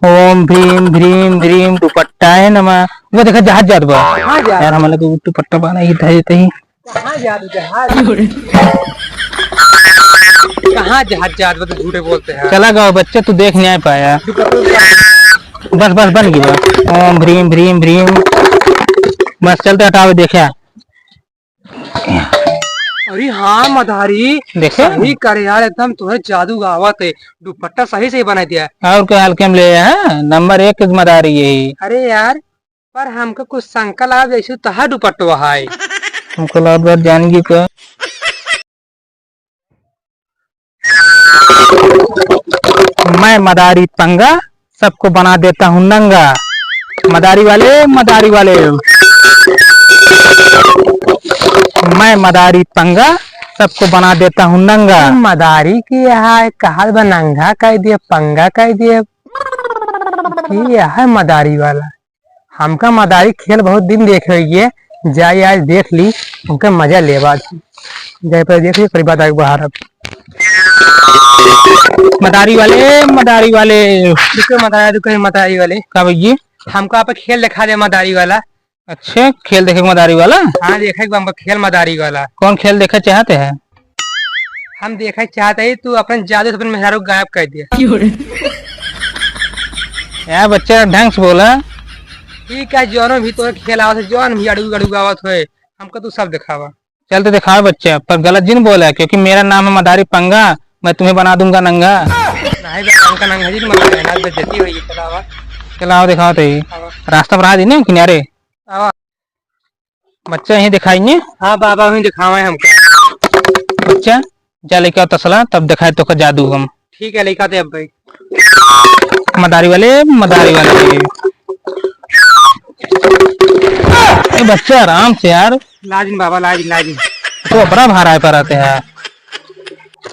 ओम भीम भ्रीम भ्रीम दुपट्टाए नमः। वो देखा जहाज जात बा यार, हमारे को दुपट्टा बना ही था ही। कहाँ जहाज कहाँ जहाज जहाज तो झूठे बोलते हैं। चला गया बच्चे, तू देख नहीं पाया। बस बस बन गया। ओम भ्रीम भ्रीम भ्रीम। बस चलते हटावे देखा। अरे हाँ मधारी, देखे सही करे यार, एकदम तुम्हें जादू गावत है। दुपट्टा सही से बना दिया। और क्या हल्के में ले हैं? नंबर 1 जिम्मेदारी यही। अरे यार, पर हमको कुछ शंका लगा जैसे तहा दुपट्टो है। हमको लगा बात जानेगी क्या? मैं मदारी पंगा सबको बना देता हूँ नंगा। मदारी वाले मदारी वाले, मैं मदारी पंगा सबको बना देता हूँ नंगा। मदारी की यहाँ कहा नंगा कह दिया, पंगा कह दिया। यह है मदारी वाला। हमका मदारी खेल बहुत दिन देख रही है, जाए आज देख ली, उनका मजा ले बाद जाए पर देख ली परिवार आगे बाहर। अब मदारी वाले मदारी वाले, मदारी वाले क्या भैया? हमको आप खेल दिखा दे मदारी वाला। अच्छा, खेल देखे मदारी वाला? हाँ देखे हमको खेल मदारी वाला। कौन खेल देखना चाहते हैं? हम देखना चाहते हैं तू अपने जादू से अपने मेहरारू गायब कर दिया। यार बच्चा ढंग से बोला। ठीक है, जौन भी तो खेल आवत है, जौन भी अड़ू अड़ू गावत है, हमको तू सब दिखावा। चलते दिखाओ बच्चा, पर गलत जिन बोला, क्योंकि मेरा नाम है मदारी पंगा। मैं तुम्हें बना दूंगा नंगा। नहीं बे, का नंगा जी मत कहना, बेइज्जती होई चलावा। चलाओ दिखाओ तो ही रास्ता बढ़ा दी ना किनारे। आवा बच्चा यही दिखाएंगे। हाँ बाबा ही दिखावे हमको। बच्चा जा लेके आओ तसला, तब दिखाए तो का जादू हम। ठीक है, लेकर आते अब भाई। मदारी वाले मदारी वाले। ए बच्चा आराम से यार, लाजिन बाबा, लाजिन लाजिन। तो बड़ा भारा पर आते हैं।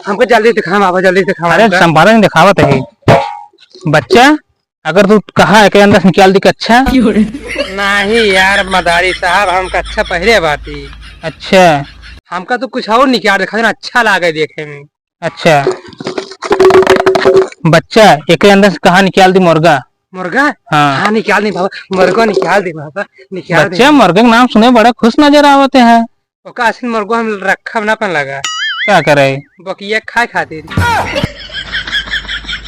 हमको जल्दी दिखा बाबा, जल्दी दिखा। अरे संपादन दिखावत है बच्चा। अगर तू कहा है के अंदर से निकाल दी का अच्छा। नहीं यार मदारी साहब, हमका अच्छा पहले बात ही। अच्छा हमका तो कुछ और निकाल दिखा देना, अच्छा लागे देखे में। अच्छा बच्चा, एक अंदर से कहा निकाल दी मुर्गा। मुर्गा? हाँ हाँ निकाल दी बाबा, मुर्गा निकाल दे बाबा, निकाल दे। बच्चा मुर्गे का नाम सुने बड़ा खुश नजर आवते हैं। ओका असली मुर्गो हम रखा ना पन लगा। क्या करे? बकिया खाए खातिर।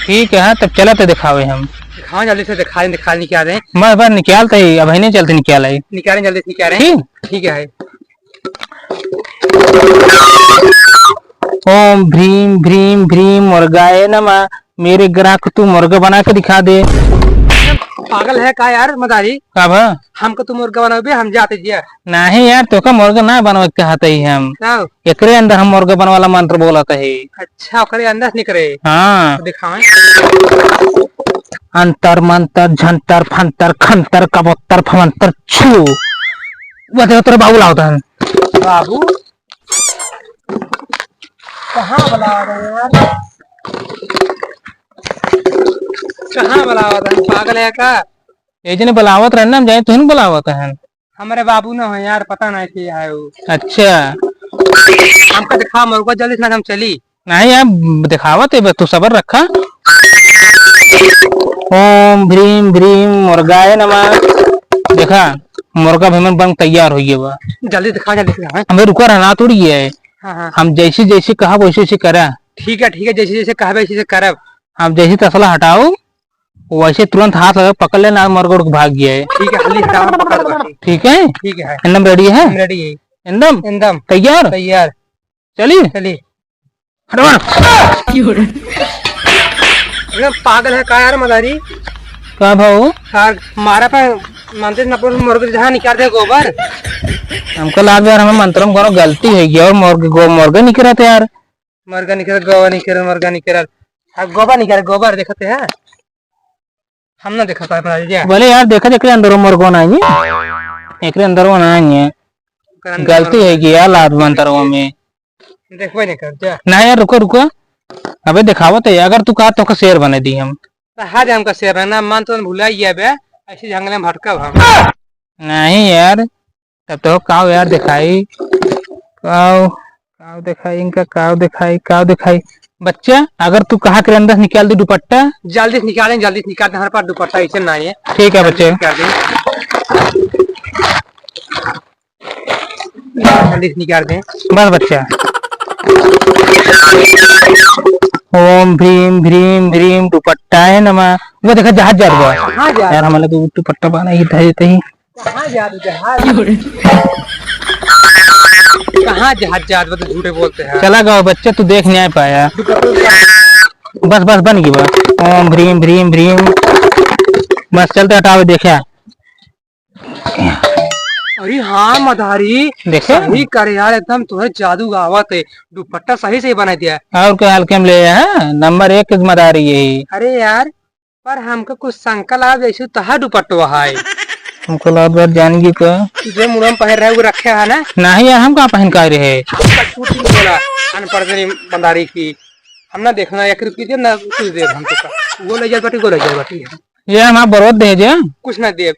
ठीक है तब चला तो दिखावे हम। दिखाओ जल्दी से, दिखा निकाल दे। बस बस निकालते ही, अब नहीं चलते निकाल आई। निकालें जल्दी से, निकालें। ठीक ठीक है। ओम भ्रीम भ्रीम भ्रीम मुर्गाए नमः। मेरे ग्राहक को तू मुर्गा बना के दिखा दे। पागल है का यार मदारी? कब? हमको तू मुर्गा बनाओ, हम जाते जिया। नहीं यार, तो का मुर्गा ना बनवा कहते ही हम। आओ। एकरे अंदर हम मुर्गा बनने वाला मंत्र बोलते है। अच्छा, ओकरे अंदर निकले। हाँ तो दिखाएं। अंतर मंतर झंतर फंतर खंतर कबूतर फमंतर छू। बताओ तेरा बाबू लाओ था। बाबू कहाँ बुलावा था यार? कहाँ बुलावा था? पागल है का? एजने बुलावत रहना, हम जाए तुम बुलावत है। हमारे बाबू ना हो यार, पता नहीं कि है वो। अच्छा हमका दिखा मुर्गा जल्दी से, हम चली। नहीं यार दिखावत है, तू सबर रखा। ओम भ्रीम भ्रीम मुर्गाए नमः। देखा मुर्गा भीमन बन तैयार हो गया। जल्दी दिखा, जल्दी दिखा। हमें रुका रहना थोड़ी है। हाँ हाँ हम जैसे जैसे कहा वैसे वैसे करा। ठीक है, जैसे जैसे कहा वैसे जैसे करब। हम जैसे तसला हटाओ वैसे तुरंत हाथ लगा पकड़ लेना, मुर्गा उड़ के भाग गया है। ठीक है, हल्दी हटाओ, पकड़ दो। ठीक है ठीक है, एकदम रेडी है। रेडी है एकदम एकदम तैयार। तैयार। चलिए चलिए। हटवा। एकदम पागल है का यार मदारी? क्या भाऊ? मारा पर मानते न पर मुर्गे जहाँ निकाल दे गोबर। हमको लगा यार हमें मंत्रों में गलती है गया और मुर्गा निकला था यार। मुर्गा निकल, गोबर निकल, मुर्गा निकल। गोबर निकल, गोबर देखते हैं हम ना देखा था बोले यार देखा देख अंदर मुर्गो ना एक अंदर ना है। गलती है कि यार लाभ मंत्रों में देखो नहीं कर जा। ना यार रुको रुको, अबे दिखावत है। अगर तू कहा तो शेर बने दी हम। हाज हमका शेर है ना, मन तो भुला ही है बे, ऐसे जंगल में भटकब हम। नहीं यार तब तो काव यार दिखाई, काव काव दिखाई, इनका काव दिखाई, काव दिखाई। बच्चा अगर तू कहा के अंदर निकाल दे दुपट्टा। जल्दी से निकालें, जल्दी से निकालते, हमारे पास दुपट्टा ऐसे ना है। ठीक है बच्चे, निकाल दें, जल्दी से निकाल दें। बस बच्चा। ओम भ्रीम भ्रीम भ्रीम दुपट्टा है नमा। वो देखा जहाज जा रहा है। कहाँ जा यार हमारे तो दुपट्टा बना ही था देते ही। कहाँ जहाज जहाज तो झूठे बोलते हैं। चला गया बच्चा, तू देख नहीं आ पाया। बस बस बन गई बस। ओम भ्रीम भ्रीम भ्रीम। बस चलते हटावे देखा। अरे हाँ मदारी, देखे सही करे यार, एकदम तुम्हें जादू गावत है। दुपट्टा सही से बना दिया। और क्या हल्के में ले है, नंबर 1 मदारी यही। अरे यार पर हमको कुछ शंका लगा, जैसे तहा दुपट्टो है। हमको लगा बात जानेगी का जो मुंह में पहन रहे वो रखे है ना। नहीं यार, हम कहाँ पहन कर रहे। बोला अनपढ़ मदारी की, हम ना देखना या कीजिए ना कुछ देर हमको वो ले जाए बाटी, वो ले जाए बाटी। ये हम बरोत दे जे कुछ ना देव,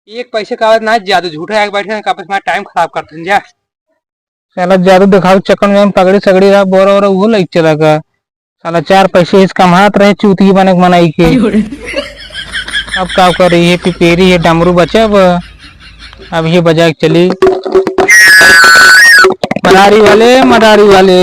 एक पैसे का ना ज्यादा झूठा है, बैठे का टाइम खराब करते हैं जा। साला जादू दिखाओ चक्कर में पगड़ी सगड़ी रहा बोरा और वो लग चला का। साला 4 पैसे इस कमात रहे चूती बने मनाई के। अब क्या कर रही है, पिपेरी है, डमरू बचा अब ये बजा के चली। मदारी वाले